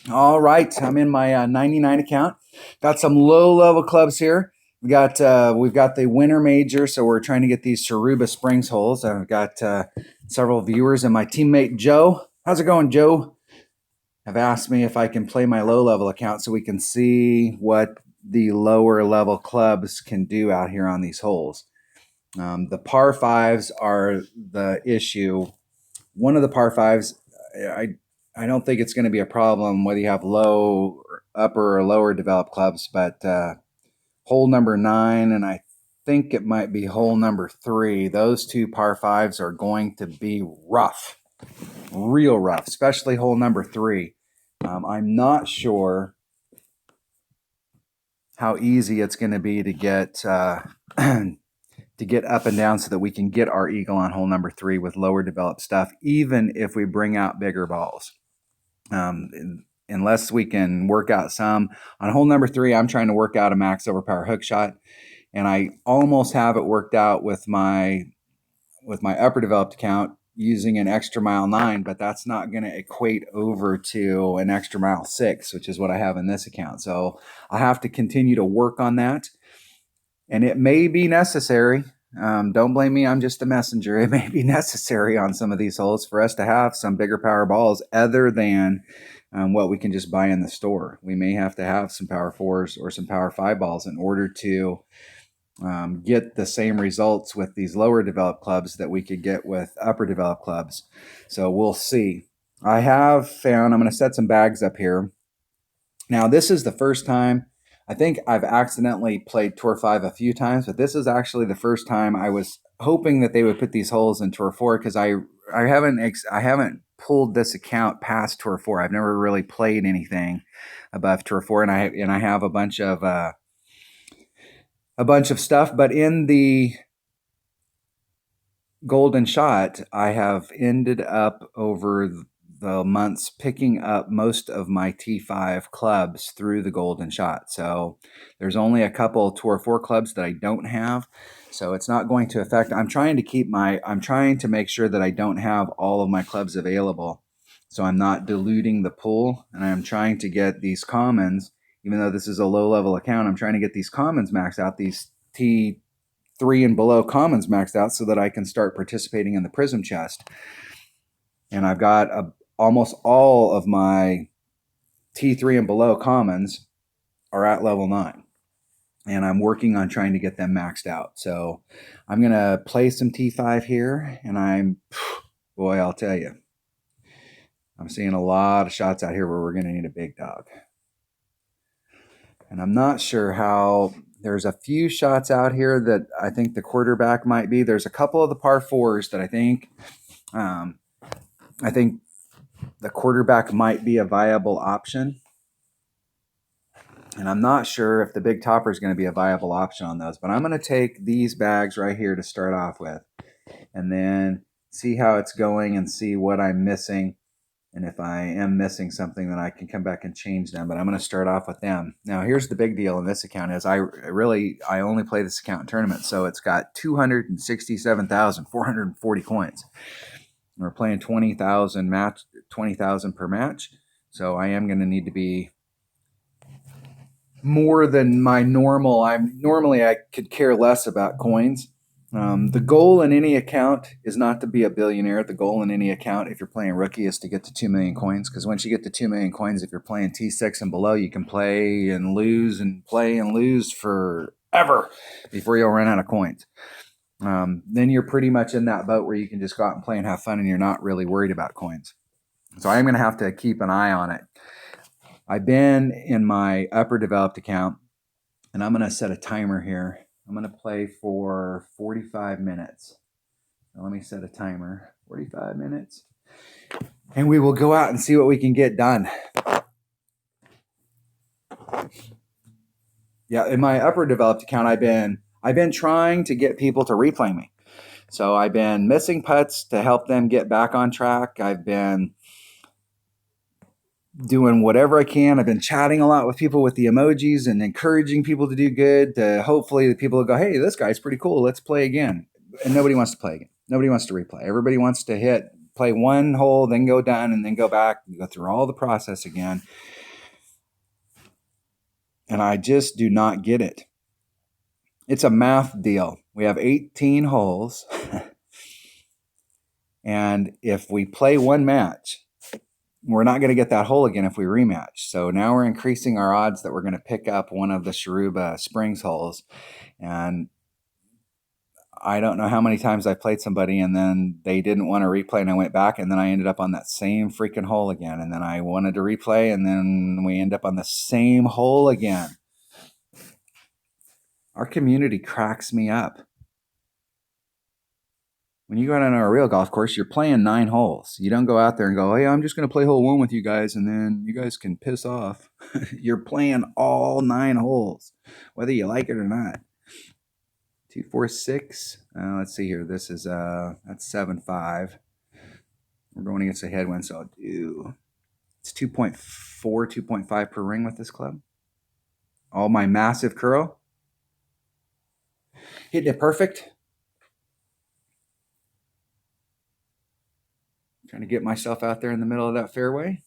All right, I'm in my 99 account. Got some low level clubs here. We've got the Winter Major, so we're trying to get these Saruba Springs holes. I've got several viewers and my teammate Joe. How's it going, Joe? Have asked me if I can play my low level account so we can see what the lower level clubs can do out here on these holes. The par fives are the issue. One of the par fives, I I don't think it's going to be a problem whether you have low, upper, or lower developed clubs, but hole number 9, and I think it might be hole number 3. Those two par fives are going to be rough, real rough, especially hole number 3. I'm not sure how easy it's going to be to get to get up and down so that we can get our eagle on hole number 3 with lower developed stuff, even if we bring out bigger balls. Unless we can work out some. On hole number 3, I'm trying to work out a max overpower hook shot, and I almost have it worked out with my upper developed account using an extra mile 9, but that's not going to equate over to an extra mile 6, which is what I have in this account. So I have to continue to work on that, and it may be necessary. Don't blame me, I'm just a messenger. It may be necessary on some of these holes for us to have some bigger power balls other than what we can just buy in the store. We may have to have some power 4s or some power 5 balls in order to get the same results with these lower developed clubs that we could get with upper developed clubs. So we'll see. I have found, I'm going to set some bags up here. Now, this is the first time. I think I've accidentally played Tour 5 a few times, but this is actually the first time. I was hoping that they would put these holes in Tour 4 because I haven't pulled this account past Tour 4. I've never really played anything above Tour 4, and I have a bunch of stuff. But in the Golden Shot, I have ended up over the months picking up most of my T5 clubs through the Golden Shot. So there's only a couple Tour 4 clubs that I don't have. So it's not going to affect. I'm trying to make sure that I don't have all of my clubs available. So I'm not diluting the pool, and I'm trying to get these commons, even though this is a low level account, I'm trying to get these commons maxed out, these T3 and below commons maxed out so that I can start participating in the Prism chest. And I've got almost all of my T3 and below commons are at level 9. And I'm working on trying to get them maxed out. So I'm going to play some T5 here. And boy, I'll tell you, I'm seeing a lot of shots out here where we're going to need a big dog. And I'm not sure how. There's a few shots out here that I think the quarterback might be. There's a couple of the par 4s that I think the quarterback might be a viable option. And I'm not sure if the big topper is going to be a viable option on those, but I'm going to take these bags right here to start off with and then see how it's going and see what I'm missing. And if I am missing something, then I can come back and change them. But I'm going to start off with them. Now, here's the big deal in this account is I only play this account in tournaments. So it's got 267,440 coins. We're playing 20,000 per match. So I am going to need to be more than my normal. I could care less about coins. The goal in any account is not to be a billionaire. The goal in any account, if you're playing rookie, is to get to 2 million coins. Because once you get to 2 million coins, if you're playing T6 and below, you can play and lose forever before you'll run out of coins. Then you're pretty much in that boat where you can just go out and play and have fun, and you're not really worried about coins. So I'm going to have to keep an eye on it. I've been in my upper developed account, and I'm going to set a timer here. I'm going to play for 45 minutes. Now let me set a timer, 45 minutes. And we will go out and see what we can get done. Yeah, in my upper developed account, I've been trying to get people to replay me. So I've been missing putts to help them get back on track. I've been doing whatever I can. I've been chatting a lot with people with the emojis and encouraging people to do good. To hopefully the people will go, hey, this guy's pretty cool. Let's play again. And nobody wants to play again. Nobody wants to replay. Everybody wants to hit play one hole, then go done, and then go back and go through all the process again. And I just do not get it. It's a math deal. We have 18 holes. And if we play one match, we're not going to get that hole again if we rematch. So now we're increasing our odds that we're going to pick up one of the Sharuba Springs holes. And I don't know how many times I played somebody and then they didn't want to replay and I went back and then I ended up on that same freaking hole again. And then I wanted to replay and then we end up on the same hole again. Our community cracks me up. When you go out on a real golf course, you're playing 9 holes. You don't go out there and go, hey, I'm just going to play hole 1 with you guys and then you guys can piss off. You're playing all 9 holes, whether you like it or not. 2, 4, 6. Let's see here. This is that's 7, 5. We're going against a headwind, so I'll do it's 2.4, 2.5 per ring with this club. All my massive curl. Hitting it perfect. Trying to get myself out there in the middle of that fairway.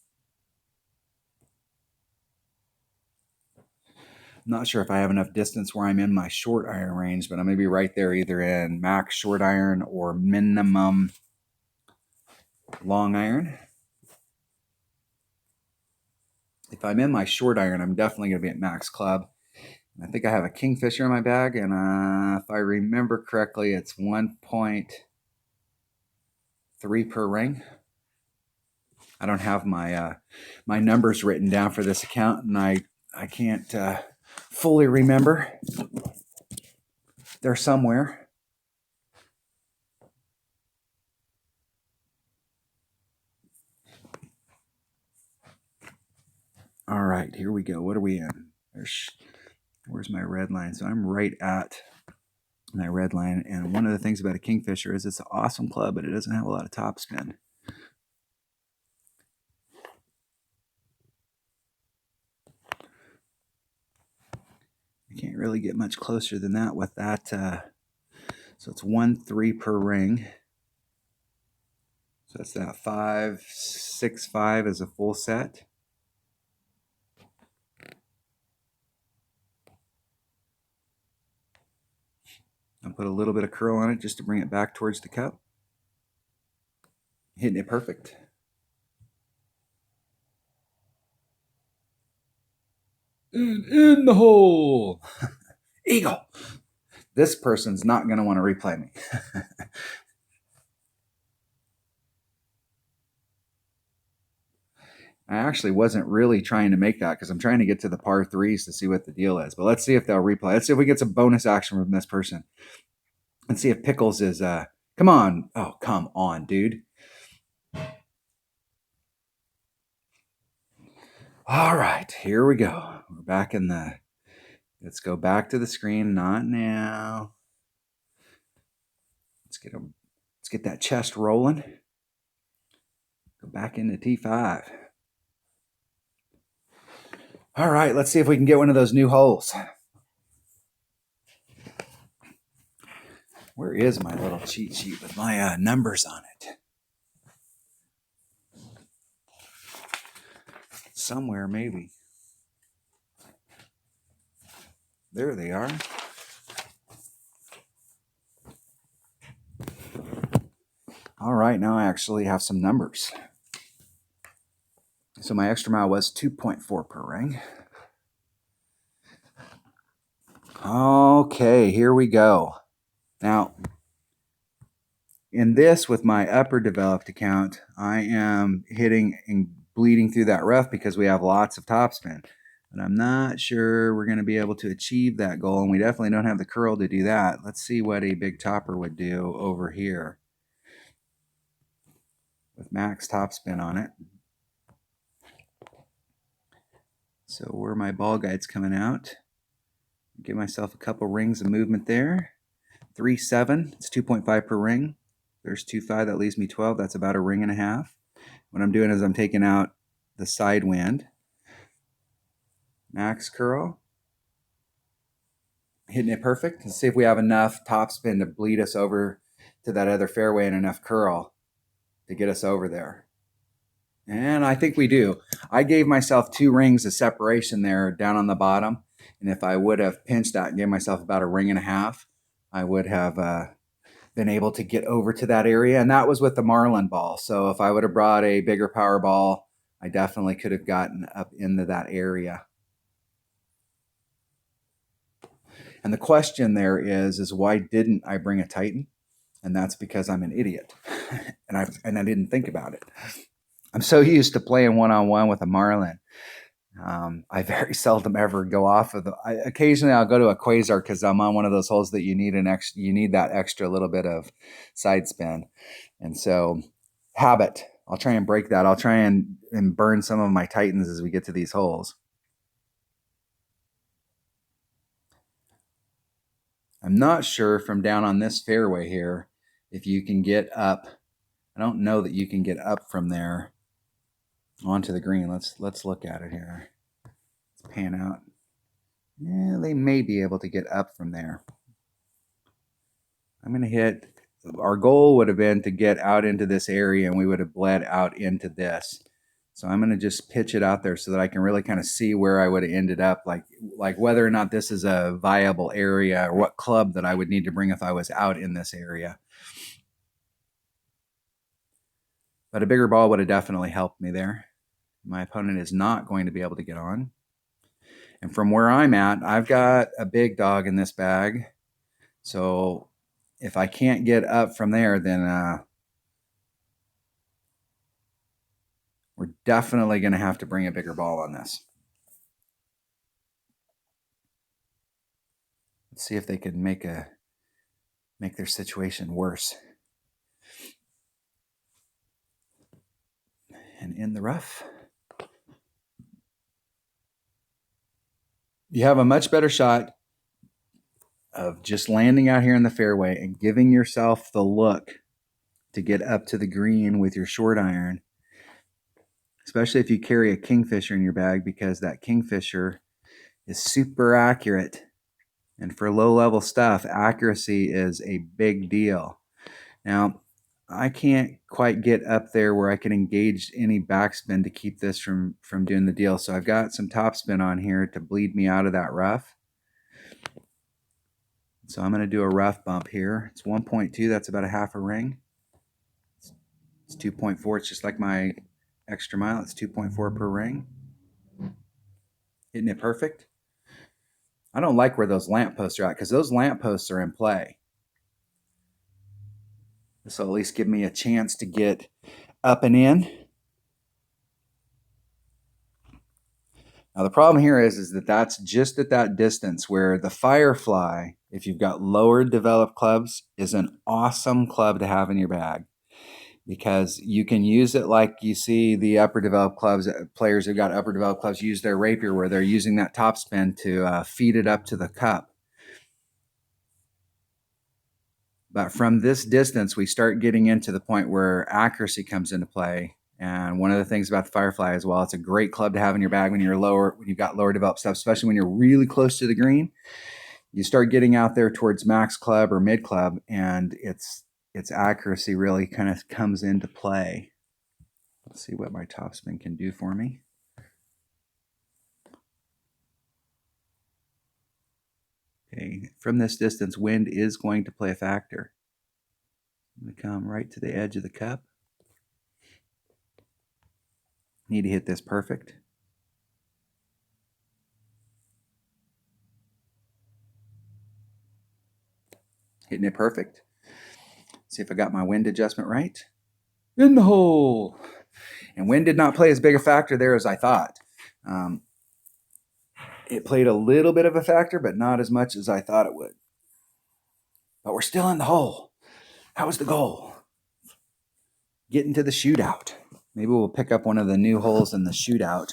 Not sure if I have enough distance where I'm in my short iron range, but I'm going to be right there either in max short iron or minimum long iron. If I'm in my short iron, I'm definitely going to be at max club. I think I have a Kingfisher in my bag, and if I remember correctly, it's 1.3 per ring. I don't have my my numbers written down for this account, and I can't fully remember. They're somewhere. All right, here we go. What are we in? Where's my red line? So I'm right at my red line. And one of the things about a Kingfisher is it's an awesome club, but it doesn't have a lot of topspin. I can't really get much closer than that with that. So it's 1.3 per ring. So that's that 5, 6, 5 is a full set. I'll put a little bit of curl on it just to bring it back towards the cup. Hitting it perfect. And in the hole. Eagle. This person's not going to want to replay me. I actually wasn't really trying to make that because I'm trying to get to the par 3s to see what the deal is. But let's see if they'll replay. Let's see if we get some bonus action from this person. Let's see if Pickles is, come on. Oh, come on, dude. All right, here we go. We're back in the, let's go back to the screen. Not now. Let's get that chest rolling. Go back into T5. All right, let's see if we can get one of those new holes. Where is my little cheat sheet with my numbers on it? Somewhere, maybe. There they are. All right, now I actually have some numbers. So my extra mile was 2.4 per ring. Okay, here we go. Now, in this, with my upper developed account, I am hitting and bleeding through that rough because we have lots of topspin. But I'm not sure we're going to be able to achieve that goal, and we definitely don't have the curl to do that. Let's see what a big topper would do over here with max topspin on it. So where are my ball guides coming out? Give myself a couple rings of movement there. 3, 7, it's 2.5 per ring. There's 2, 5, that leaves me 12. That's about a ring and a half. What I'm doing is I'm taking out the side wind. Max curl. Hitting it perfect. Let's see if we have enough topspin to bleed us over to that other fairway and enough curl. to get us over there. And I think we do. I gave myself 2 rings of separation there down on the bottom. And if I would have pinched that and gave myself about a ring and a half, I would have been able to get over to that area. And that was with the Marlin ball. So if I would have brought a bigger power ball, I definitely could have gotten up into that area. And the question there is why didn't I bring a Titan? And that's because I'm an idiot. and I didn't think about it. I'm so used to playing one-on-one with a Marlin. I very seldom ever go off of occasionally I'll go to a Quasar because I'm on one of those holes that you need that extra little bit of side spin. And so habit, I'll try and break that. I'll try and burn some of my Titans as we get to these holes. I'm not sure from down on this fairway here if you can get up. I don't know that you can get up from there onto the green. Let's look at it here. Let's pan out. Yeah, they may be able to get up from there. I'm going to hit. Our goal would have been to get out into this area, and we would have bled out into this. So I'm going to just pitch it out there so that I can really kind of see where I would have ended up, like whether or not this is a viable area or what club that I would need to bring if I was out in this area. But a bigger ball would have definitely helped me there. My opponent is not going to be able to get on. And from where I'm at, I've got a big dog in this bag. So if I can't get up from there, then we're definitely going to have to bring a bigger ball on this. Let's see if they can make their situation worse. And in the rough. You have a much better shot of just landing out here in the fairway and giving yourself the look to get up to the green with your short iron, especially if you carry a Kingfisher in your bag, because that Kingfisher is super accurate. And for low-level stuff, accuracy is a big deal. Now, I can't quite get up there where I can engage any backspin to keep this from doing the deal. So I've got some topspin on here to bleed me out of that rough. So I'm going to do a rough bump here. It's 1.2. That's about a half a ring. It's 2.4. It's just like my extra mile. It's 2.4 per ring. Isn't it perfect? I don't like where those lampposts are at because those lampposts are in play. This will at least give me a chance to get up and in. Now the problem here is that that's just at that distance where the Firefly, if you've got lower developed clubs, is an awesome club to have in your bag because you can use it like you see the upper developed clubs, players who've got upper developed clubs use their rapier where they're using that topspin to feed it up to the cup. But from this distance, we start getting into the point where accuracy comes into play. And one of the things about the Firefly as well, it's a great club to have in your bag when you've got lower developed stuff, especially when you're really close to the green. You start getting out there towards max club or mid club, and its accuracy really kind of comes into play. Let's see what my topspin can do for me. Okay, from this distance, wind is going to play a factor. I'm going to come right to the edge of the cup. Need to hit this perfect. Hitting it perfect. See if I got my wind adjustment right. In the hole. And wind did not play as big a factor there as I thought. It played a little bit of a factor, but not as much as I thought it would. But we're still in the hole. That was the goal. Get into the shootout. Maybe we'll pick up one of the new holes in the shootout.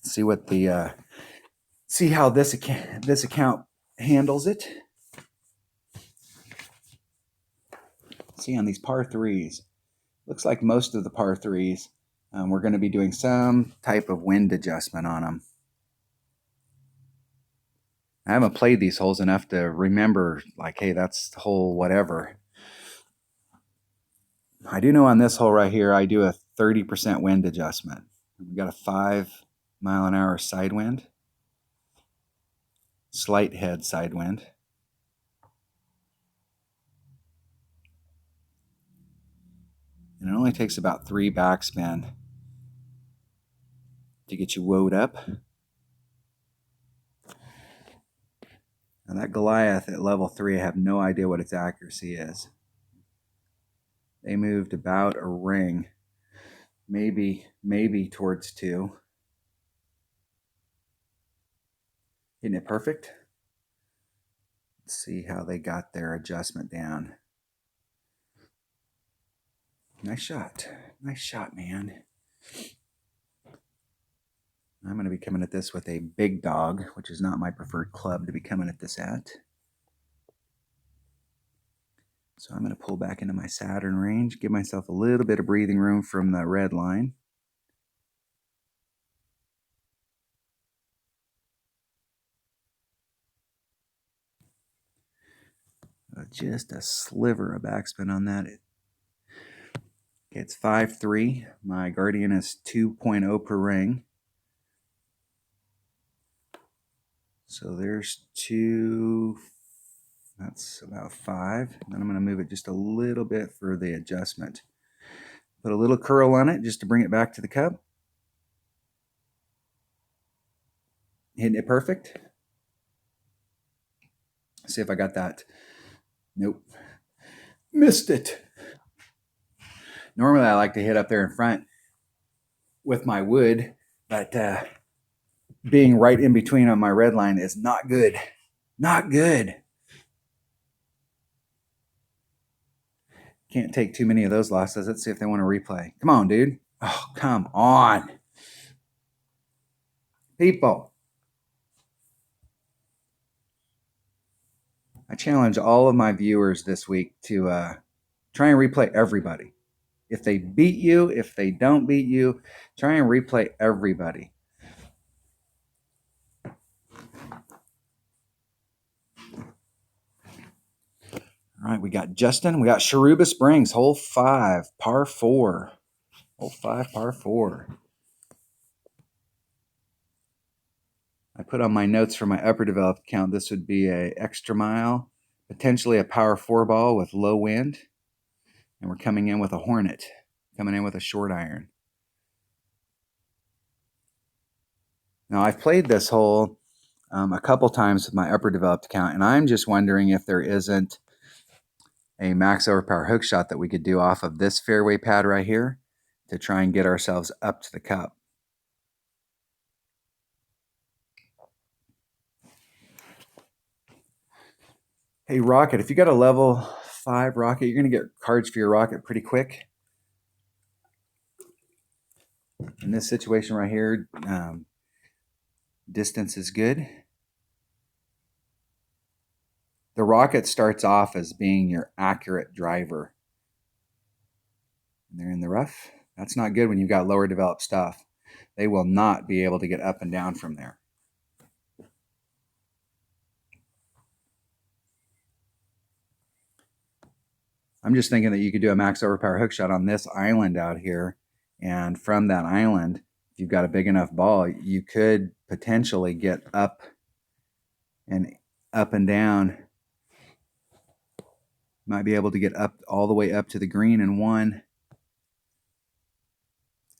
See what see how this account handles it. See on these par threes. Looks like most of the par threes, we're going to be doing some type of wind adjustment on them. I haven't played these holes enough to remember, like, hey, that's the hole whatever. I do know on this hole right here, I do a 30% wind adjustment. We've got a 5-mile-an-hour side wind, slight head side wind. And it only takes about 3 backspin to get you woed up. And that Goliath at level 3, I have no idea what its accuracy is. They moved about a ring, maybe towards 2. Isn't it perfect? Let's see how they got their adjustment down. Nice shot. Nice shot, man. I'm going to be coming at this with a big dog, which is not my preferred club to be coming at this at. So I'm going to pull back into my Saturn range, give myself a little bit of breathing room from the red line. Just a sliver of backspin on that. It's 5.3. My Guardian is 2.0 per ring. So there's 2. That's about 5. Then I'm going to move it just a little bit for the adjustment. Put a little curl on it just to bring it back to the cup. Hitting it perfect. See if I got that. Nope. Missed it. Normally I like to hit up there in front with my wood, but being right in between on my red line is not good. Not good. Can't take too many of those losses. Let's see if they want to replay. Come on, dude. Oh, come on. People. I challenge all of my viewers this week to try and replay everybody. If they beat you, if they don't beat you, try and replay everybody. All right, we got Justin. We got Sharuba Springs, hole 5, par 4. Hole 5, par 4. I put on my notes for my upper developed account, this would be a extra mile, potentially a power 4 ball with low wind. And we're coming in with a Hornet, coming in with a short iron. Now, I've played this hole a couple times with my upper developed account, and I'm just wondering if there isn't a max overpower hook shot that we could do off of this fairway pad right here to try and get ourselves up to the cup. Hey, Rocket, if you got a level 5 Rocket, you're going to get cards for your Rocket pretty quick. In this situation right here, distance is good. The Rocket starts off as being your accurate driver. And they're in the rough. That's not good when you've got lower developed stuff. They will not be able to get up and down from there. I'm just thinking that you could do a max overpower hook shot on this island out here. And from that island, if you've got a big enough ball, you could potentially get up and down. Might be able to get up all the way up to the green in one.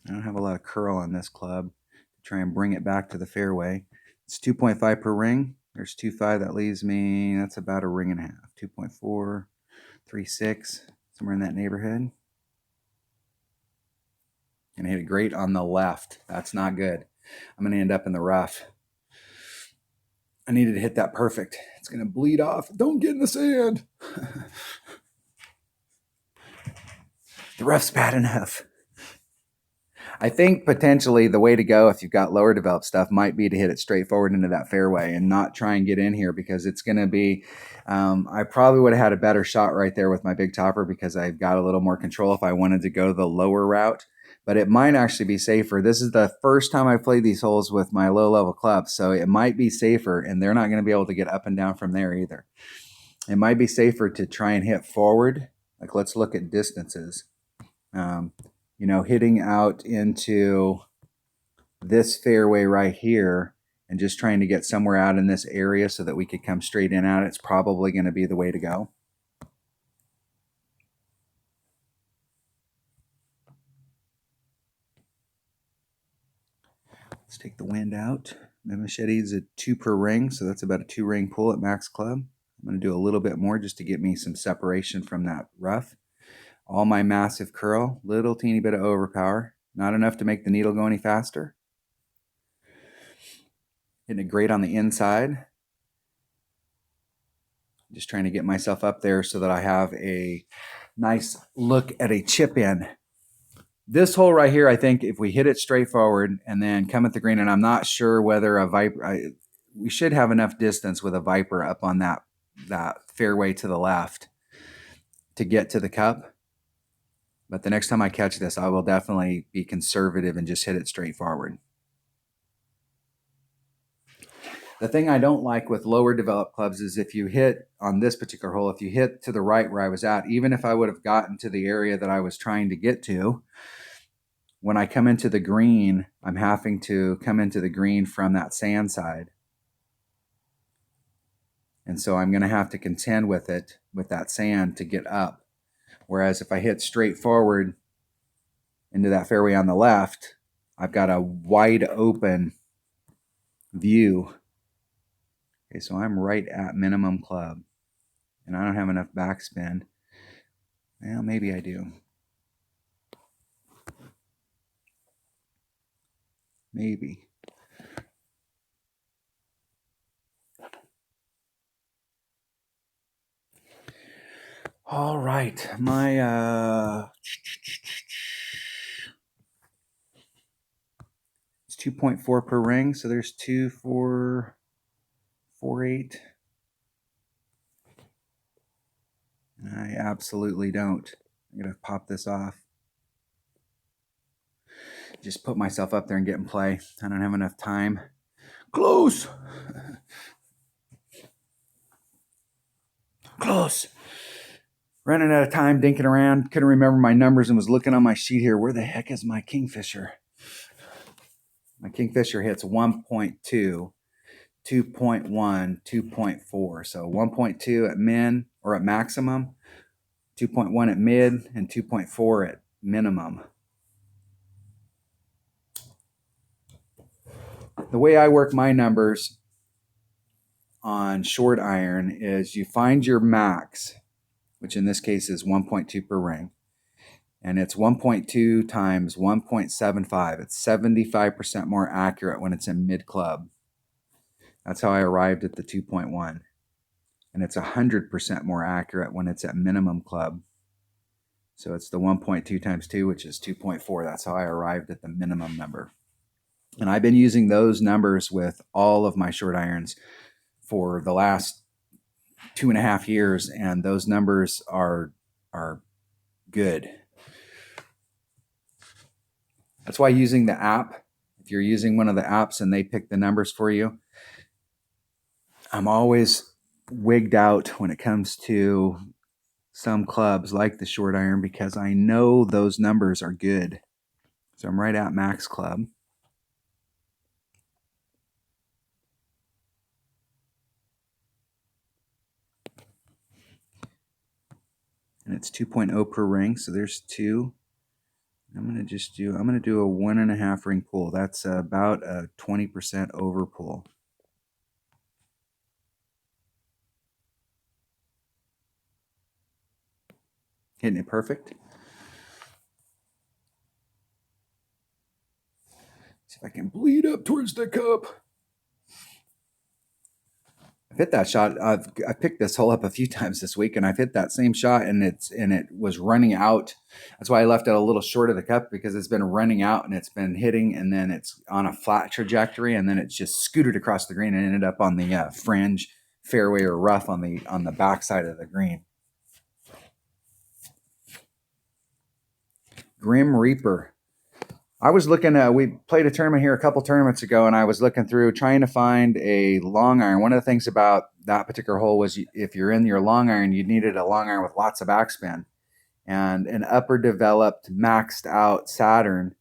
I don't have a lot of curl on this club to try and bring it back to the fairway. It's 2.5 per ring. There's 2.5. That leaves me, that's about a ring and a half. 2.4, 3.6, somewhere in that neighborhood. And I hit it great on the left. That's not good. I'm going to end up in the rough. I needed to hit that perfect. It's going to bleed off. Don't get in the sand. The rough's bad enough. I think potentially the way to go if you've got lower developed stuff might be to hit it straight forward into that fairway and not try and get in here, because it's going to be, I probably would have had a better shot right there with my big topper because I've got a little more control if I wanted to go the lower route. But it might actually be safer. This is the first time I've played these holes with my low-level club, so it might be safer, and they're not going to be able to get up and down from there either. It might be safer to try and hit forward. Like, let's look at distances. Hitting out into this fairway right here and just trying to get somewhere out in this area so that we could come straight in at it, it's probably going to be the way to go. Let's take the wind out. The machete is a 2 per ring, so that's about a 2 ring pull at max club. I'm going to do a little bit more just to get me some separation from that rough. All my massive curl, little teeny bit of overpower, not enough to make the needle go any faster. Hitting it great on the inside. Just trying to get myself up there so that I have a nice look at a chip in. This hole right here, I think if we hit it straight forward and then come at the green, and I'm not sure whether a Viper, we should have enough distance with a Viper up on that fairway to the left to get to the cup. But the next time I catch this, I will definitely be conservative and just hit it straight forward. The thing I don't like with lower developed clubs is if you hit on this particular hole, if you hit to the right where I was at, even if I would have gotten to the area that I was trying to get to, when I come into the green, I'm having to come into the green from that sand side. And so I'm going to have to contend with it, with that sand to get up. Whereas if I hit straight forward into that fairway on the left, I've got a wide open view. Okay, so I'm right at minimum club. And I don't have enough backspin. Well, maybe I do. Maybe. All right, my it's 2.4 per ring, so there's 2, 4, 4, 8. I absolutely don't. I'm gonna pop this off. Just put myself up there and get in play. I don't have enough time. Close. Close. Running out of time, dinking around. Couldn't remember my numbers and was looking on my sheet here. Where the heck is my Kingfisher? My Kingfisher hits 1.2, 2.1, 2.4. So 1.2 at min or at maximum, 2.1 at mid, and 2.4 at minimum. The way I work my numbers on short iron is you find your max, which in this case is 1.2 per ring. And it's 1.2 times 1.75. It's 75% more accurate when it's in mid club. That's how I arrived at the 2.1. And it's 100% more accurate when it's at minimum club. So it's the 1.2 times 2, which is 2.4. That's how I arrived at the minimum number. And I've been using those numbers with all of my short irons for the last 2.5 years, and those numbers are good. That's why using the app, if you're using one of the apps and they pick the numbers for you, I'm always wigged out when it comes to some clubs like the short iron because I know those numbers are good. So I'm right at max club. And it's 2.0 per ring, so there's 2. I'm going to do a 1.5 ring pull. That's about a 20% over pull. Hitting it perfect. See if I can bleed up towards the cup. I've hit that shot. I've picked this hole up a few times this week, and I've hit that same shot, and it was running out. That's why I left it a little short of the cup, because it's been running out and it's been hitting, and then it's on a flat trajectory, and then it's just scooted across the green and ended up on the fringe fairway or rough on the back side of the green. Grim Reaper. I was looking at, we played a tournament here a couple tournaments ago, and I was looking through trying to find a long iron. One of the things about that particular hole was if you're in your long iron, you needed a long iron with lots of backspin. And an upper developed, maxed out Saturn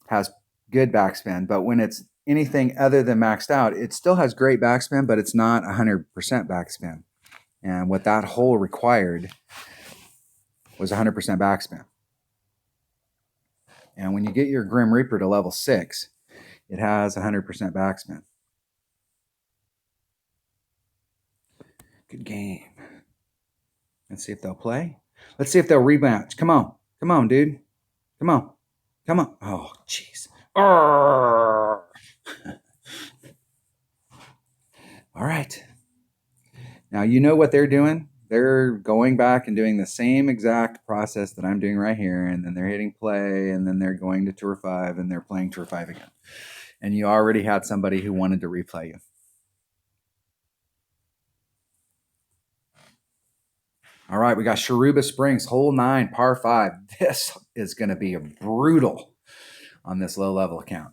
has good backspin. But when it's anything other than maxed out, it still has great backspin, but it's not 100% backspin. And what that hole required was 100% backspin. And when you get your Grim Reaper to level 6, it has 100% backspin. Good game. Let's see if they'll play. Let's see if they'll rematch. Come on. Come on, dude. Come on. Come on. Oh, jeez. All right. Now, you know what they're doing? They're going back and doing the same exact process that I'm doing right here. And then they're hitting play. And then they're going to Tour 5. And they're playing Tour 5 again. And you already had somebody who wanted to replay you. All right, we got Sharuba Springs, hole 9, par 5. This is going to be a brutal on this low-level account.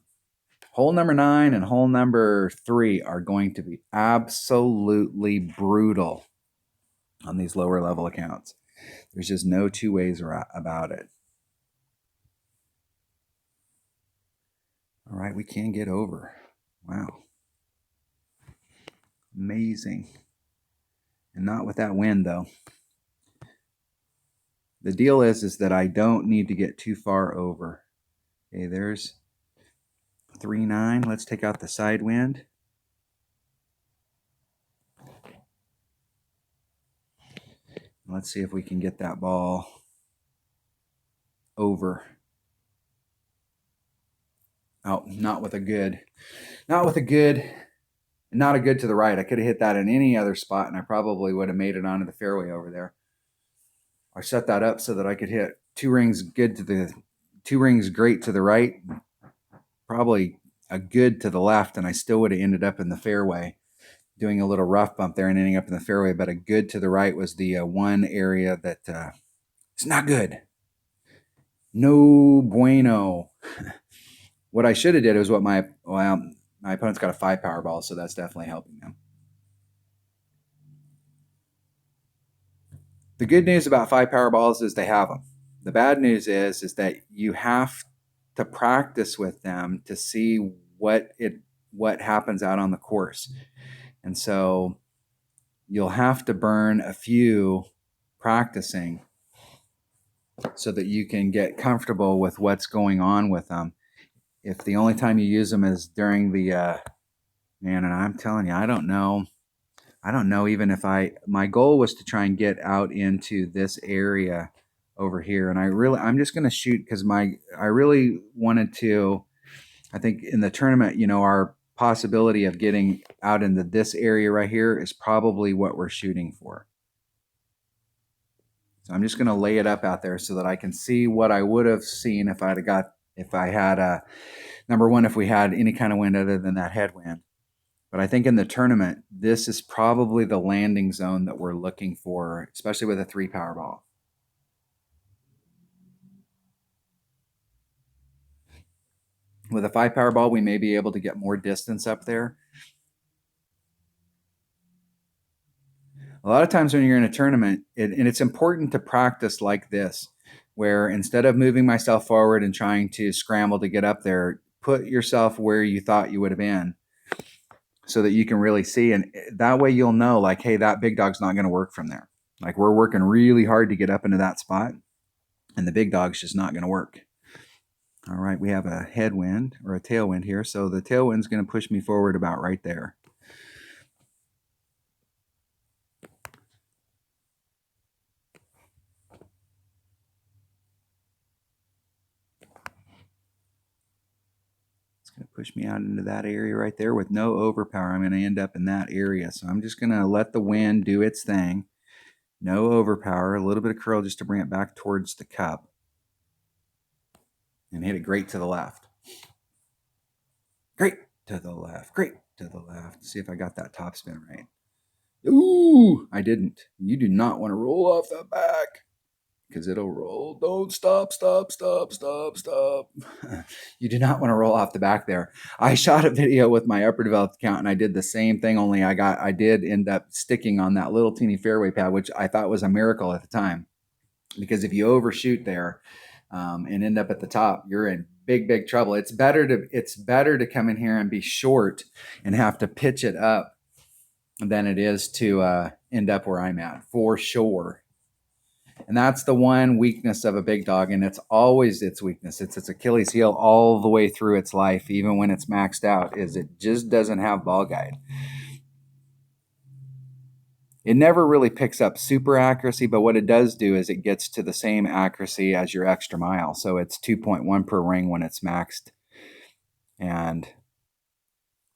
Hole number 9 and hole number 3 are going to be absolutely brutal on these lower-level accounts. There's just no two ways about it. All right, we can get over. Wow. Amazing. And not with that wind, though. The deal is that I don't need to get too far over. Okay, there's 3-9. Let's take out the side wind. Let's see if we can get that ball over. Oh, not with a good, not a good to the right. I could have hit that in any other spot and I probably would have made it onto the fairway over there. I set that up so that I could hit 2 rings great to the right, probably a good to the left, and I still would have ended up in the fairway, doing a little rough bump there and ending up in the fairway. But a good to the right was the one area that it's not good. No bueno. What I should have did was my opponent's got a 5 power ball, so that's definitely helping them. The good news about 5 power balls is they have them. The bad news is that you have to practice with them to see what happens out on the course. And so you'll have to burn a few practicing so that you can get comfortable with what's going on with them. If the only time you use them is during the man, and I'm telling you, I don't know even if my goal was to try and get out into this area over here. And I'm just going to shoot because I really wanted to, I think in the tournament, our possibility of getting out into this area right here is probably what we're shooting for. So I'm just going to lay it up out there so that I can see what I would have seen if I had number one, if we had any kind of wind other than that headwind. But I think in the tournament, this is probably the landing zone that we're looking for, especially with a 3 power ball. With a 5 power ball, we may be able to get more distance up there. A lot of times when you're in a tournament, and it's important to practice like this, where instead of moving myself forward and trying to scramble to get up there, put yourself where you thought you would have been so that you can really see. And that way you'll know, like, hey, that big dog's not going to work from there. Like, we're working really hard to get up into that spot, and the big dog's just not going to work. All right, we have a headwind or a tailwind here. So the tailwind's going to push me forward about right there. It's going to push me out into that area right there with no overpower. I'm going to end up in that area. So I'm just going to let the wind do its thing. No overpower, a little bit of curl just to bring it back towards the cup. And hit it great to the left. Great to the left. Great to the left. See if I got that top spin right. Ooh, I didn't. You do not want to roll off the back because it'll roll. Don't stop. You do not want to roll off the back there. I shot a video with my upper developed account and I did the same thing, only I did end up sticking on that little teeny fairway pad, which I thought was a miracle at the time. because if you overshoot there and end up at the top, you're in big trouble. It's better to come in here and be short and have to pitch it up than it is to end up where I'm at, for sure. And that's the one weakness of a big dog, and it's always its weakness. It's its Achilles heel all the way through its life, even when it's maxed out, is it just doesn't have ball guide. It never really picks up super accuracy, but what it does do is it gets to the same accuracy as your extra mile. So it's 2.1 per ring when it's maxed. And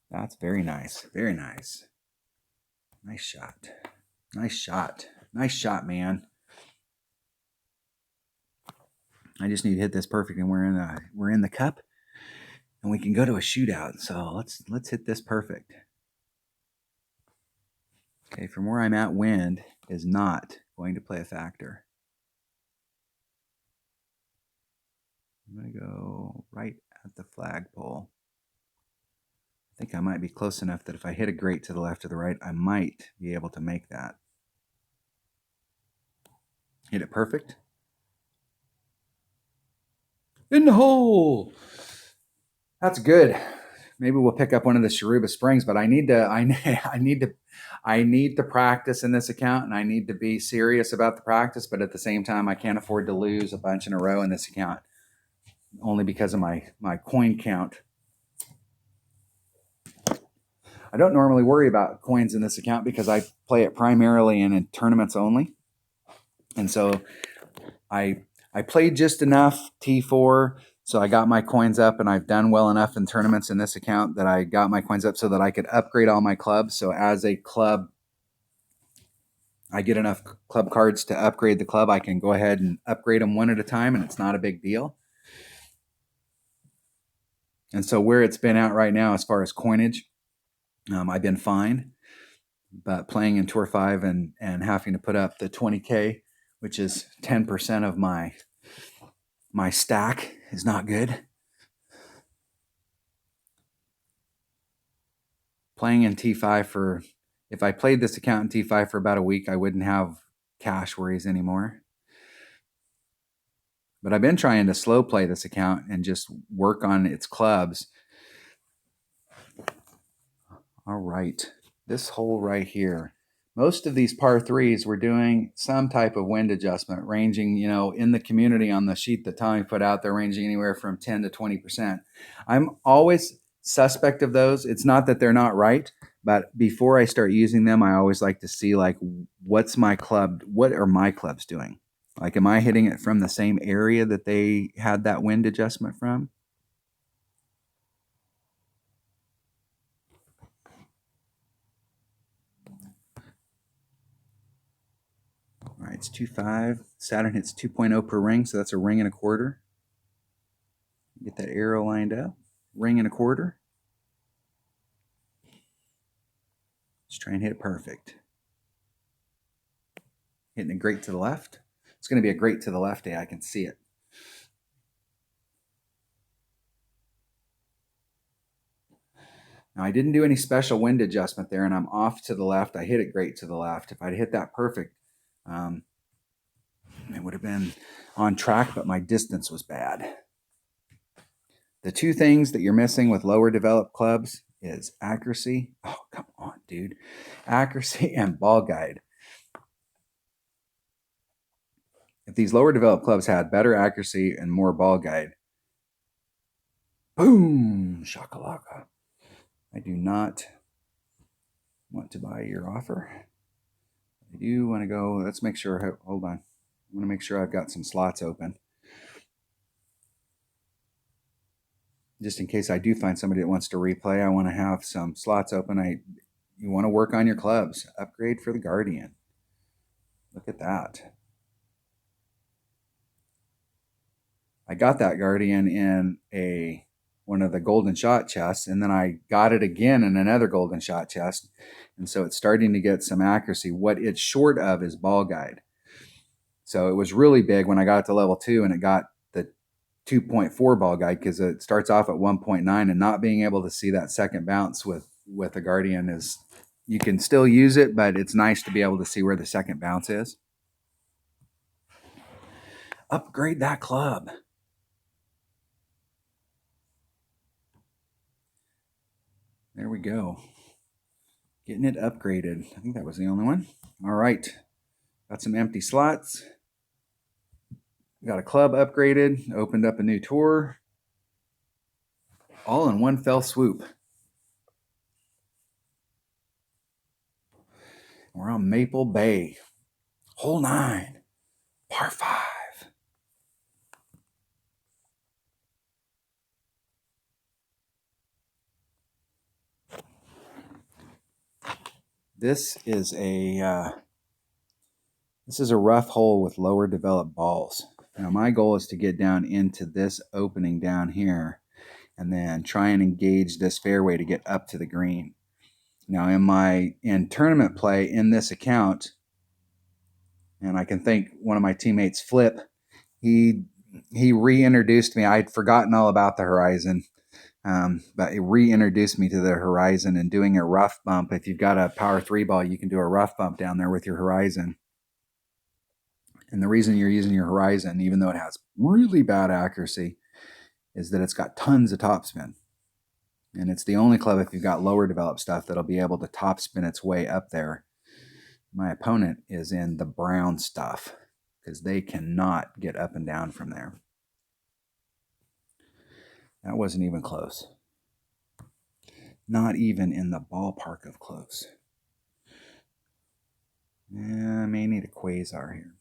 that's very nice. Very nice. Nice shot. Nice shot. Nice shot, man. I just need to hit this perfect, and we're in the cup, and we can go to a shootout. So let's hit this perfect. Okay, from where I'm at, wind is not going to play a factor. I'm going to go right at the flagpole. I think I might be close enough that if I hit a grate to the left or the right, I might be able to make that. Hit it perfect. In the hole. That's good. Maybe we'll pick up one of the Sharuba Springs, but I need to practice in this account, and I need to be serious about the practice. But at the same time, I can't afford to lose a bunch in a row in this account, only because of my coin count. I don't normally worry about coins in this account because I play it primarily in tournaments only, and so I played just enough T4. So I got my coins up, and I've done well enough in tournaments in this account that I got my coins up so that I could upgrade all my clubs. So as a club, I get enough club cards to upgrade the club. I can go ahead and upgrade them one at a time, and it's not a big deal. And so where it's been at right now as far as coinage, I've been fine. But playing in Tour 5 and having to put up the 20K, which is 10% of my stack, is not good. Playing in T5 if I played this account in T5 for about a week, I wouldn't have cash worries anymore. But I've been trying to slow play this account and just work on its clubs. All right, this hole right here. Most of these par threes, we're doing some type of wind adjustment, ranging, in the community on the sheet that Tommy put out, they're ranging anywhere from 10 to 20%. I'm always suspect of those. It's not that they're not right, but before I start using them, I always like to see, like, what are my clubs doing? Like, am I hitting it from the same area that they had that wind adjustment from? All right, it's 2.5. Saturn hits 2.0 per ring, so that's a ring and a quarter. Get that arrow lined up. Ring and a quarter. Just try and hit it perfect. Hitting a grate to the left. It's going to be a grate to the left day. I can see it. Now, I didn't do any special wind adjustment there, and I'm off to the left. I hit it great to the left. If I'd hit that perfect, it would have been on track, but my distance was bad. The two things that you're missing with lower developed clubs is accuracy. Oh, come on, dude. Accuracy and ball guide. If these lower developed clubs had better accuracy and more ball guide, boom, shakalaka. I do not want to buy your offer. I do want to go, let's make sure, hold on. I want to make sure I've got some slots open. Just in case I do find somebody that wants to replay, I want to have some slots open. You want to work on your clubs. Upgrade for the Guardian. Look at that. I got that Guardian in one of the golden shot chests, and then I got it again in another golden shot chest. And so it's starting to get some accuracy. What it's short of is ball guide. So it was really big when I got to level 2 and it got the 2.4 ball guide, because it starts off at 1.9, and not being able to see that second bounce with a Guardian is, you can still use it, but it's nice to be able to see where the second bounce is. Upgrade that club. There we go. Getting it upgraded. I think that was the only one. All right. Got some empty slots. Got a club upgraded. Opened up a new tour. All in one fell swoop. We're on Maple Bay. Hole 9. Par 5. This is a rough hole with lower developed balls. Now my goal is to get down into this opening down here and then try and engage this fairway to get up to the green. Now in tournament play in this account, and I can thank one of my teammates, Flip, he reintroduced me. I'd forgotten all about the Horizon. But it reintroduced me to the Horizon and doing a rough bump. If you've got a power 3 ball, you can do a rough bump down there with your Horizon. And the reason you're using your Horizon, even though it has really bad accuracy, is that it's got tons of topspin. And it's the only club, if you've got lower developed stuff, that'll be able to topspin its way up there. My opponent is in the brown stuff because they cannot get up and down from there. That wasn't even close. Not even in the ballpark of close. Yeah, I may need a quasar here.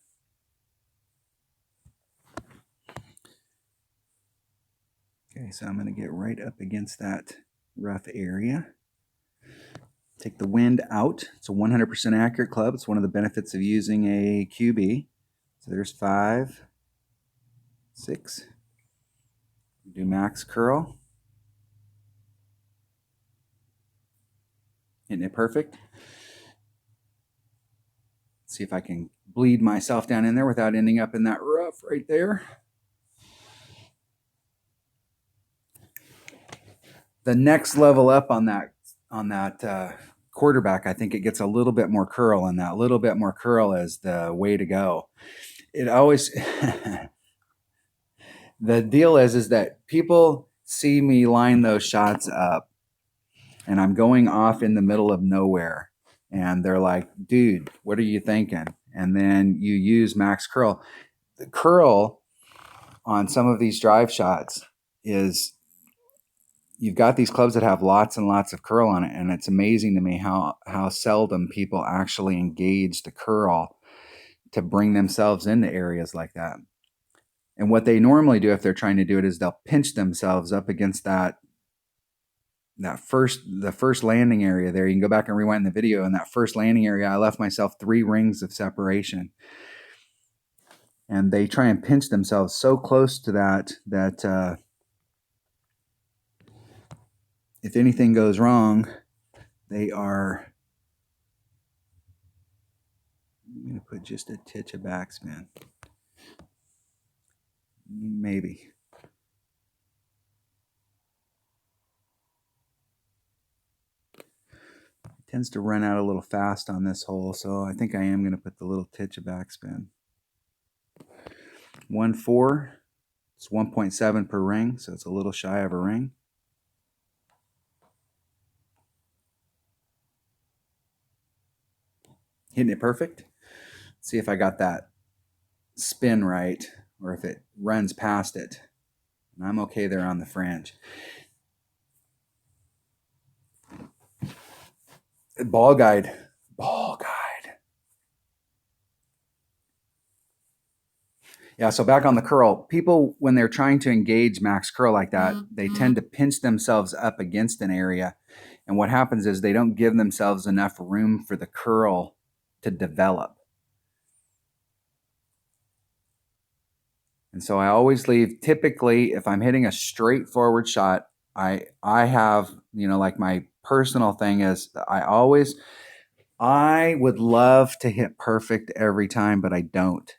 Okay, so I'm going to get right up against that rough area. Take the wind out. It's a 100% accurate club. It's one of the benefits of using a QB. So there's 5, 6. Do max curl. Hitting it perfect. See if I can bleed myself down in there without ending up in that rough right there. The next level up on that quarterback, I think it gets a little bit more curl, and that little bit more curl is the way to go. It always the deal is that people see me line those shots up, and I'm going off in the middle of nowhere, and they're like, "Dude, what are you thinking?" And then you use max curl. The curl on some of these drive shots is, you've got these clubs that have lots and lots of curl on it, and it's amazing to me how seldom people actually engage the curl to bring themselves into areas like that. And what they normally do if they're trying to do it is they'll pinch themselves up against the first landing area there. You can go back and rewind the video. In that first landing area, I left myself 3 rings of separation. And they try and pinch themselves so close to that if anything goes wrong, they are... I'm going to put just a titch of backspin. Maybe. It tends to run out a little fast on this hole, so I think I am going to put the little titch of backspin. 1.4. It's 1.7 per ring, so it's a little shy of a ring. Hitting it perfect. See if I got that spin right, or if it runs past it. And I'm okay there on the fringe. Ball guide. Yeah, so back on the curl. People, when they're trying to engage max curl like that, they tend to pinch themselves up against an area. And what happens is they don't give themselves enough room for the curl to develop. And so I always leave, typically, if I'm hitting a straightforward shot, I have, like my personal thing is I would love to hit perfect every time, but I don't.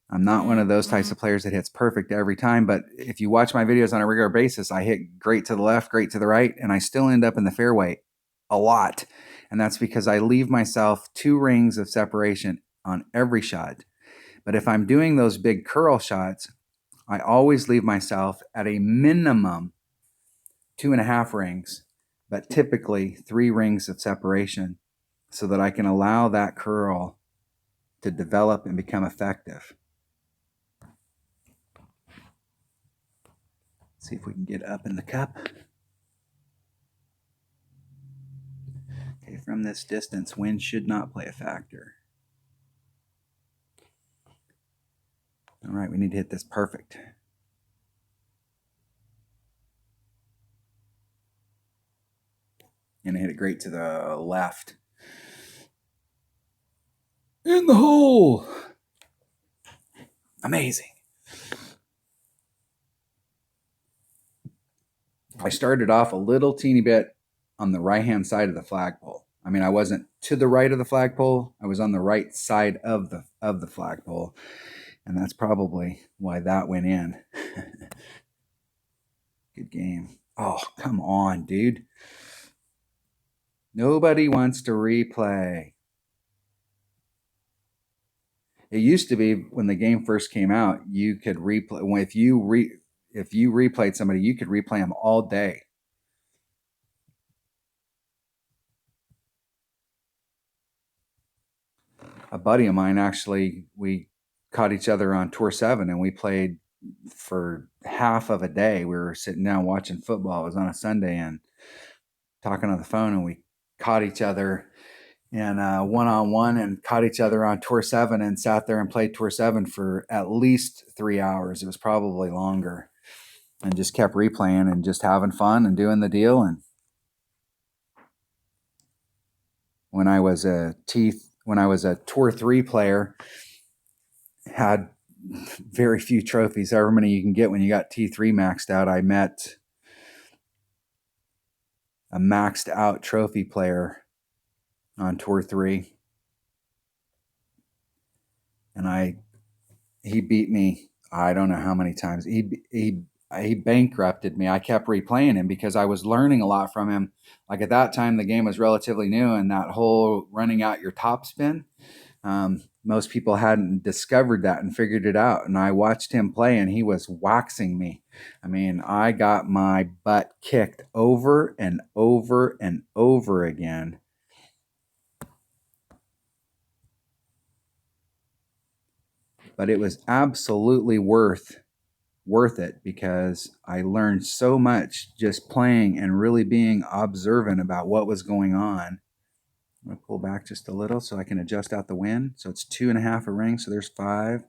I'm not one of those types of players that hits perfect every time, but if you watch my videos on a regular basis, I hit great to the left, great to the right, and I still end up in the fairway a lot. And that's because I leave myself 2 rings of separation on every shot. But if I'm doing those big curl shots, I always leave myself at a minimum 2.5 rings, but typically 3 rings of separation so that I can allow that curl to develop and become effective. See if we can get up in the cup. Okay, from this distance, wind should not play a factor. All right, we need to hit this perfect. And hit it great to the left. In the hole. Amazing. I started off a little teeny bit on the right-hand side of the flagpole. I mean, I wasn't to the right of the flagpole. I was on the right side of the flagpole. And that's probably why that went in. Good game. Oh, come on, dude. Nobody wants to replay. It used to be when the game first came out, you could replay. If you replayed somebody, you could replay them all day. A buddy of mine, actually, we caught each other on Tour 7 and we played for half of a day. We were sitting down watching football. It was on a Sunday and talking on the phone, and we caught each other in one-on-one and caught each other on Tour 7 and sat there and played Tour 7 for at least 3 hours. It was probably longer, and just kept replaying and just having fun and doing the deal. And when I was a Tour 3 player, had very few trophies, however many you can get when you got T3 maxed out. I met a maxed out trophy player on Tour 3, and he beat me. I don't know how many times. He bankrupted me. I kept replaying him because I was learning a lot from him. Like at that time, the game was relatively new, and that whole running out your top spin, most people hadn't discovered that and figured it out. And I watched him play, and he was waxing me. I mean, I got my butt kicked over and over and over again. But it was absolutely worth it because I learned so much just playing and really being observant about what was going on. I'm going to pull back just a little so I can adjust out the wind. So it's 2.5 a ring. So there's 5.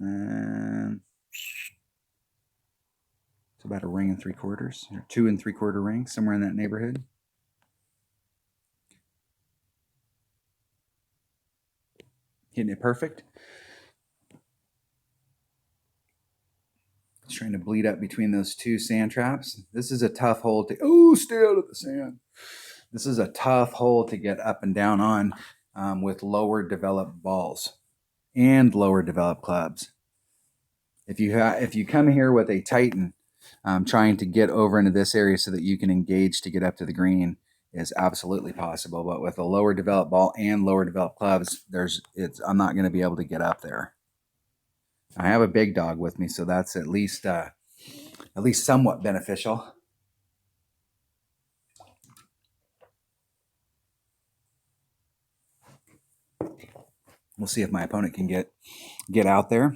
And it's about a ring and 3/4, or 2 3/4 rings, somewhere in that neighborhood. Hitting it perfect. Just trying to bleed up between those 2 sand traps. This is a tough hole to, stay out of the sand. This is a tough hole to get up and down on with lower developed balls and lower developed clubs. If you come here with a Titan, trying to get over into this area so that you can engage to get up to the green is absolutely possible. But with a lower developed ball and lower developed clubs, I'm not going to be able to get up there. I have a big dog with me, so that's at least somewhat beneficial. We'll see if my opponent can get out there.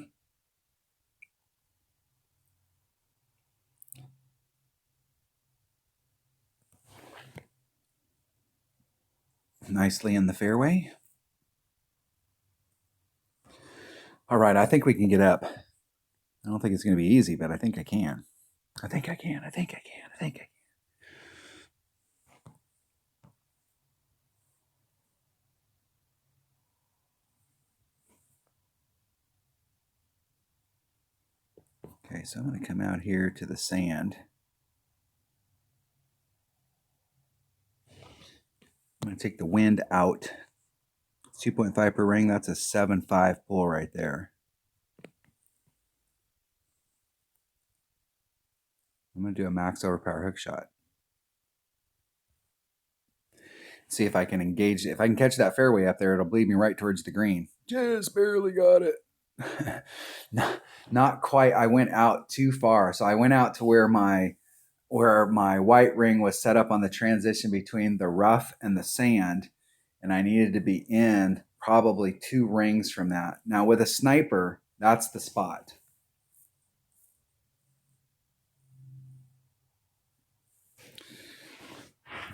Nicely in the fairway. All right, I think we can get up. I don't think it's going to be easy, but I think I can. I think I can. Okay, so I'm going to come out here to the sand. I'm going to take the wind out. It's 2.5 per ring. That's a 7.5 pull right there. I'm going to do a max overpower hook shot. See if I can engage. If I can catch that fairway up there, it'll bleed me right towards the green. Just barely got it. Not quite. I went out too far. So I went out to where my white ring was set up on the transition between the rough and the sand, and I needed to be in probably 2 rings from that. Now with a sniper, that's the spot.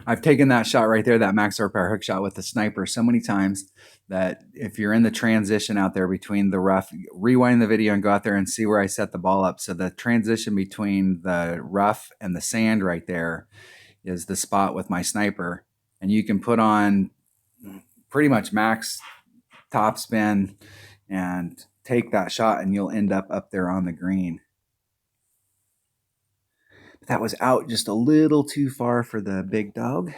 I've taken that shot right there, that max overpower hook shot with the sniper so many times that if you're in the transition out there between the rough, rewind the video and go out there and see where I set the ball up. So the transition between the rough and the sand right there is the spot with my sniper. And you can put on pretty much max top spin and take that shot and you'll end up there on the green. That was out just a little too far for the big dog.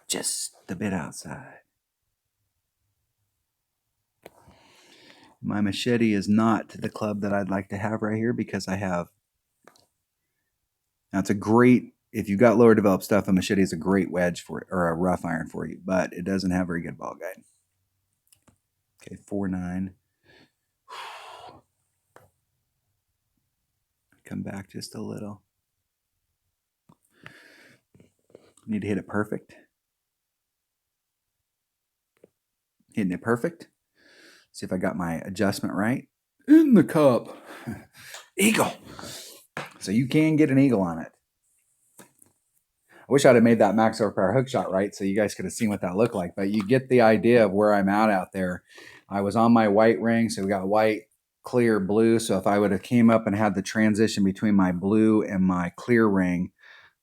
Just a bit outside. My machete is not the club that I'd like to have right here because I have. Now it's a great, if you've got lower developed stuff, a machete is a great wedge for it, or a rough iron for you, but it doesn't have very good ball guide. Okay, 4-9. Come back just a little. Need to hit it perfect. Hitting it perfect. See if I got my adjustment right. In the cup. Eagle. So you can get an eagle on it. I wish I'd have made that max overpower hook shot right so you guys could have seen what that looked like. But you get the idea of where I'm at out there. I was on my white ring, so we got white, clear, blue. So if I would have came up and had the transition between my blue and my clear ring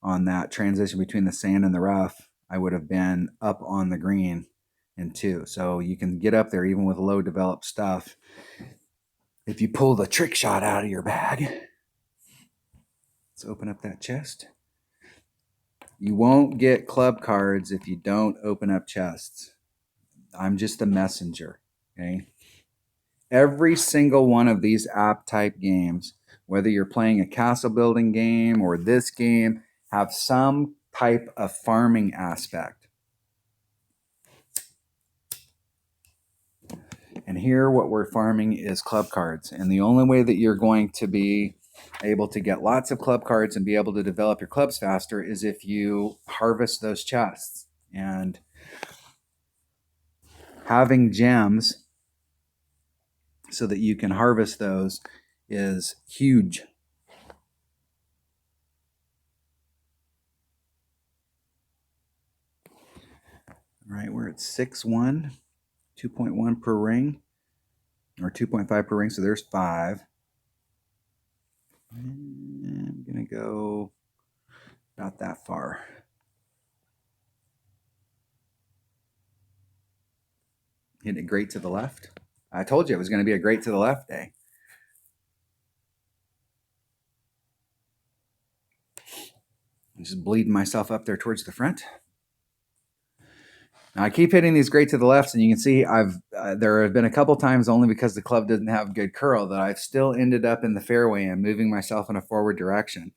on that transition between the sand and the rough, I would have been up on the green in 2. So you can get up there even with low developed stuff if you pull the trick shot out of your bag. Let's open up that chest. You won't get club cards if you don't open up chests. I'm just a messenger, okay? Every single one of these app type games, whether you're playing a castle building game or this game, have some type of farming aspect. And here what we're farming is club cards. And the only way that you're going to be able to get lots of club cards and be able to develop your clubs faster is if you harvest those chests. And having gems so that you can harvest those is huge. All right, we're at 6-1, 2.1 per ring, or 2.5 per ring, so there's 5. And I'm gonna go about that far. Hitting it great to the left. I told you it was going to be a great to the left day. I'm just bleeding myself up there towards the front. Now I keep hitting these great to the lefts, and you can see there have been a couple times only because the club doesn't have good curl that I've still ended up in the fairway and moving myself in a forward direction.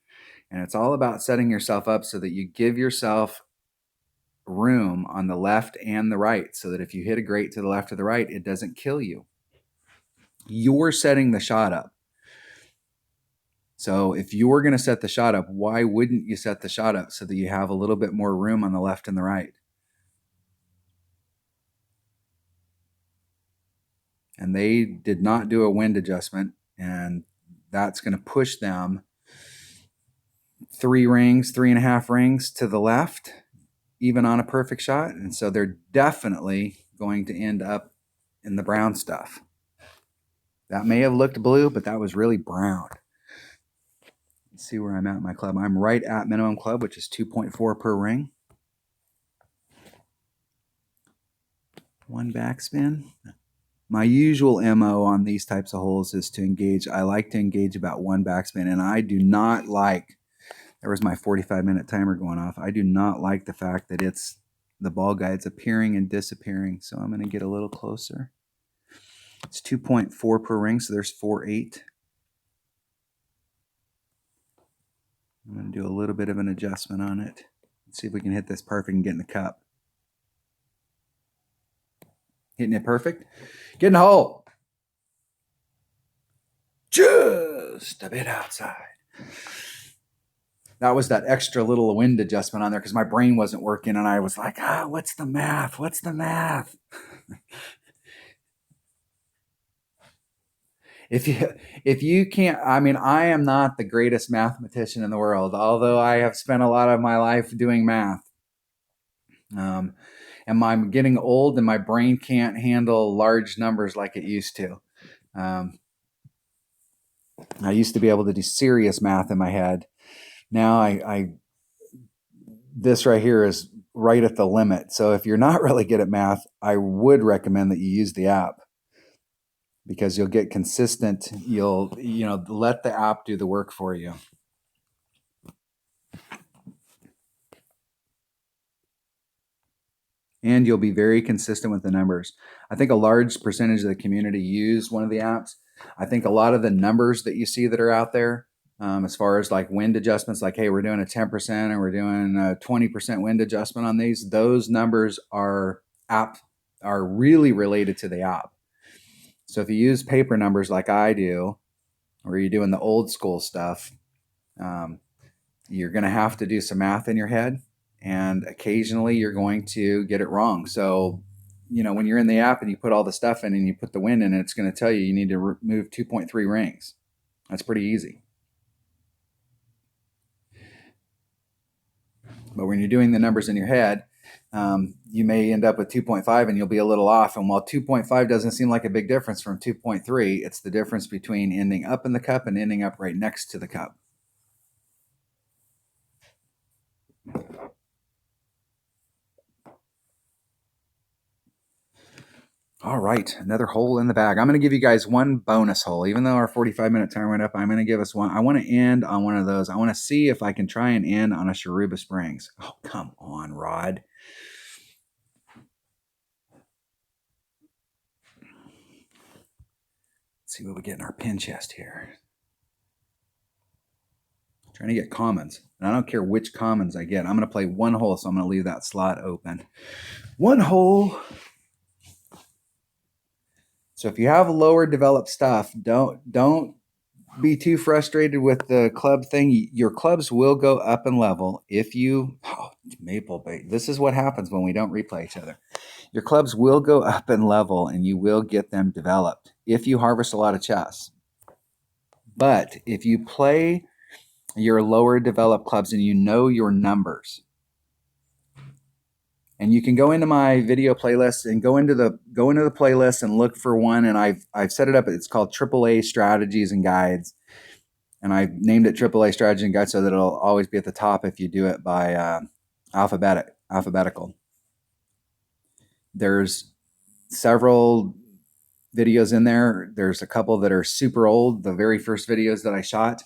And it's all about setting yourself up so that you give yourself room on the left and the right so that if you hit a great to the left or the right, it doesn't kill you. You're setting the shot up. So if you were going to set the shot up, why wouldn't you set the shot up so that you have a little bit more room on the left and the right? And they did not do a wind adjustment, and that's going to push them 3 rings, 3.5 rings to the left, even on a perfect shot. And so they're definitely going to end up in the brown stuff. That may have looked blue, but that was really brown. Let's see where I'm at in my club. I'm right at minimum club, which is 2.4 per ring. 1 backspin. My usual MO on these types of holes is to engage. I like to engage about 1 backspin, and I do not like, there was my 45-minute timer going off. I do not like the fact that the ball guide's appearing and disappearing. So I'm going to get a little closer. It's 2.4 per ring, so there's 4.8. I'm going to do a little bit of an adjustment on it. Let's see if we can hit this perfect and get in the cup. Hitting it perfect. Get in the hole. Just a bit outside. That was that extra little wind adjustment on there because my brain wasn't working and I was like, what's the math? What's the math? If you can't, I mean, I am not the greatest mathematician in the world, although I have spent a lot of my life doing math. And I'm getting old and my brain can't handle large numbers like it used to. I used to be able to do serious math in my head. Now this right here is right at the limit. So if you're not really good at math, I would recommend that you use the app because you'll get consistent. You'll let the app do the work for you. And you'll be very consistent with the numbers. I think a large percentage of the community use one of the apps. I think a lot of the numbers that you see that are out there, as far as like wind adjustments, like, hey, we're doing a 10% and we're doing a 20% wind adjustment on these, those numbers are really related to the app. So if you use paper numbers like I do, or you're doing the old school stuff, you're going to have to do some math in your head. And occasionally you're going to get it wrong. So, when you're in the app and you put all the stuff in and you put the wind in, it's going to tell you need to remove 2.3 rings. That's pretty easy. But when you're doing the numbers in your head, you may end up with 2.5 and you'll be a little off. And while 2.5 doesn't seem like a big difference from 2.3, it's the difference between ending up in the cup and ending up right next to the cup. All right, another hole in the bag. I'm going to give you guys one bonus hole. Even though our 45-minute timer went up, I'm going to give us one. I want to end on one of those. I want to see if I can try and end on a Sharuba Springs. Oh, come on, Rod. Let's see what we get in our pin chest here. Trying to get commons. And I don't care which commons I get. I'm going to play one hole, so I'm going to leave that slot open. One hole. So if you have lower developed stuff, don't be too frustrated with the club thing. Your clubs will go up in level if you maple bait. This is what happens when we don't replay each other. Your clubs will go up in level and you will get them developed if you harvest a lot of chess. But if you play your lower developed clubs and you know your numbers, and you can go into my video playlist and go into the playlist and look for one. And I've set it up. It's called AAA Strategies and Guides, and I've named it AAA Strategy and Guides so that it'll always be at the top if you do it by alphabetical. There's several videos in there. There's a couple that are super old. The very first videos that I shot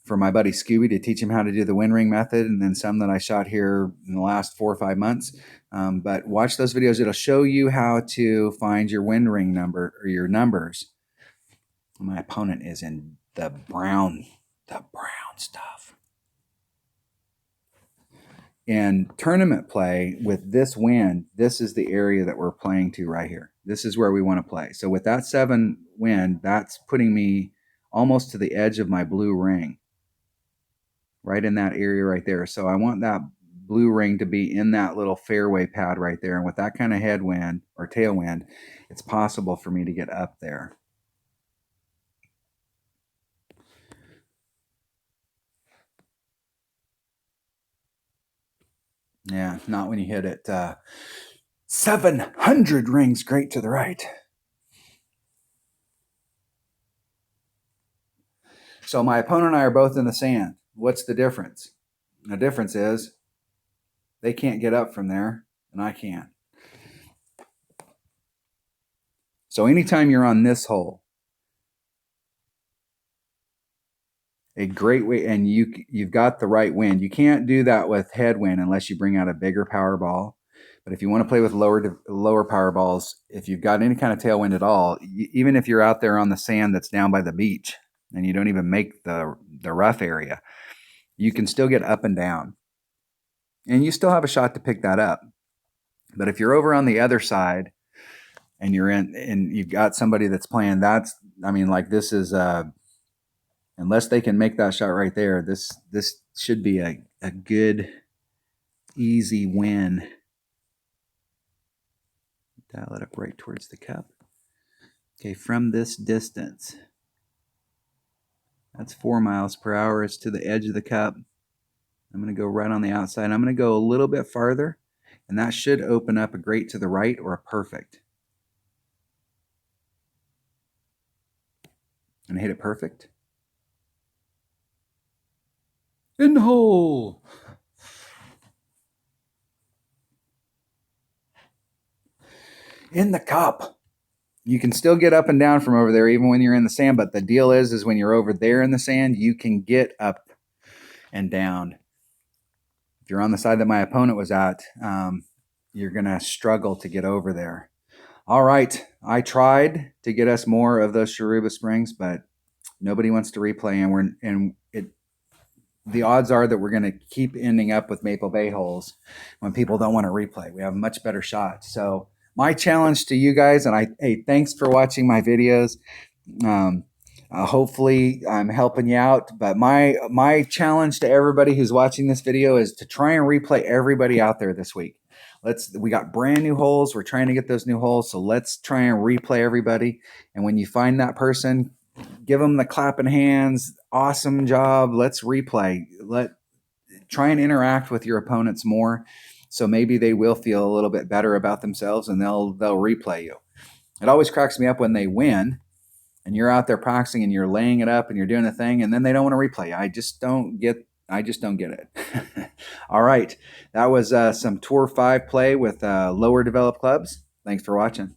for my buddy Scooby to teach him how to do the wind ring method, and then some that I shot here in the last 4 or 5 months. But watch those videos. It'll show you how to find your wind ring number or your numbers. My opponent is in the brown stuff. In tournament play with this wind, this is the area that we're playing to right here. This is where we want to play. So with that 7 wind, that's putting me almost to the edge of my blue ring. Right in that area right there. So I want that blue ring to be in that little fairway pad right there. And with that kind of headwind or tailwind, it's possible for me to get up there. Yeah, not when you hit it 700 rings great to the right. So my opponent and I are both in the sand. What's the difference? The difference is they can't get up from there, and I can. So anytime you're on this hole, a great way, and you've got the right wind. You can't do that with headwind unless you bring out a bigger power ball. But if you want to play with lower power balls, if you've got any kind of tailwind at all, even if you're out there on the sand that's down by the beach and you don't even make the rough area, you can still get up and down. And you still have a shot to pick that up. But if you're over on the other side and you're in, and you've got somebody that's playing, that's, I mean, like this is, unless they can make that shot right there, this should be a good, easy win. Dial it up right towards the cup. Okay, from this distance, that's 4 miles per hour. It's to the edge of the cup. I'm going to go right on the outside. I'm going to go a little bit farther, and that should open up a great to the right or a perfect. And hit it perfect. In the hole. In the cup. You can still get up and down from over there even when you're in the sand, but the deal is when you're over there in the sand, you can get up and down. If you're on the side that my opponent was at, you're going to struggle to get over there. All right, I tried to get us more of those Sharuba Springs, but nobody wants to replay, and the odds are that we're going to keep ending up with Maple Bay holes when people don't want to replay. We have much better shots. So my challenge to you guys, and hey, thanks for watching my videos. Hopefully I'm helping you out, but my challenge to everybody who's watching this video is to try and replay everybody out there this week. We got brand new holes. We're trying to get those new holes. So let's try and replay everybody. And when you find that person, give them the clapping hands. Awesome job. Let's replay. Try and interact with your opponents more. So maybe they will feel a little bit better about themselves and they'll replay you. It always cracks me up when they win and you're out there practicing and you're laying it up and you're doing a thing and then they don't want to replay. I just don't get it. All right. That was some Tour 5 play with lower developed clubs. Thanks for watching.